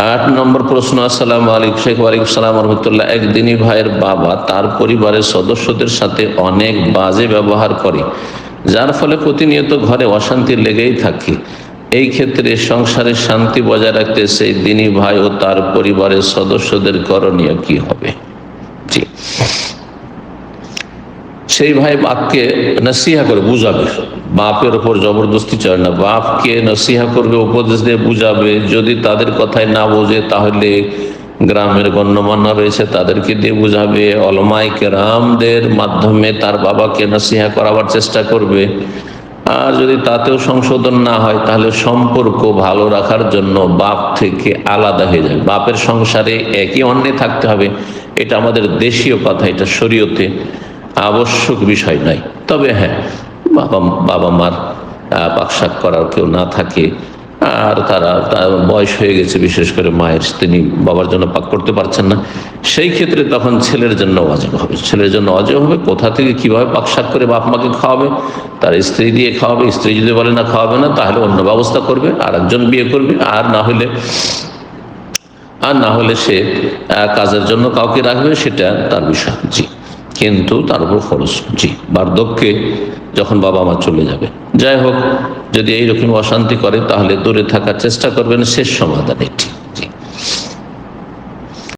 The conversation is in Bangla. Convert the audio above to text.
8 নম্বর প্রশ্ন। আসসালামু আলাইকুম শেখ। ওয়ালাইকুম সালাম রহমতুল্লাহ। একদিনই ভাইয়ের বাবা তার পরিবারের সদস্যদের সাথে অনেক বাজে ব্যবহার করে, যার ফলে প্রতিনিয়ত ঘরে অশান্তি লেগেই থাকে। এই ক্ষেত্রে সংসারের শান্তি বজায় রাখতে সেই দিনী ভাই ও তার পরিবারের সদস্যদের করণীয় কি হবে? জি, সেই ভাই বাপকে নসিহা করে বুঝাবে, বাপের ওপর জবরদস্তি চলে না, বাপকে নসিহা করবে, উপদেশ দিয়ে বুঝাবে। যদি তাদের কথায় না বোঝে তাহলে গ্রামের গণ্যমান্য রয়েছে তাদেরকে দিয়ে বুঝাবে, ওলামায়ে কেরামদের মাধ্যমে তার বাবাকে নসিহা করাবার চেষ্টা করবে। আর যদি তাতেও সংশোধন না হয় তাহলে সম্পর্ক ভালো রাখার জন্য বাপ থেকে আলাদা হয়ে যাবে। বাপের সংসারে একই অন্যে থাকতে হবে, এটা আমাদের দেশীয় কথা, এটা শরীয়তে আবশ্যক বিষয় নয়। তবে হ্যাঁ, বাবা মার পাকশাক করার কেউ না থাকে আর তার বয়স হয়ে গেছে, বিশেষ করে মায়ের, তিনি বাবার জন্য পাক করতে পারছেন না, সেই ক্ষেত্রে তখন ছেলের জন্য ওয়াজিব হবে। ছেলের জন্য ওয়াজিব হবে কোথা থেকে কিভাবে পাকশাক করে বাপ মাকে খাওয়াবে। তার স্ত্রী দিয়ে খাওয়াবে, স্ত্রী যদি বলে না খাওয়াবে না তাহলে অন্য ব্যবস্থা করবে, আর একজন বিয়ে করবে। আর না হলে সে কাজের জন্য কাউকে রাখবে, সেটা তার বিষয়। জি, কিন্তু তার উপর খরচ। জি, বার্ধক্যে যখন বাবা মা চলে যাবে। যাই হোক, যদি এইরকম অশান্তি করে তাহলে দূরে থাকার চেষ্টা করবেন, শেষ সমাধান এটি।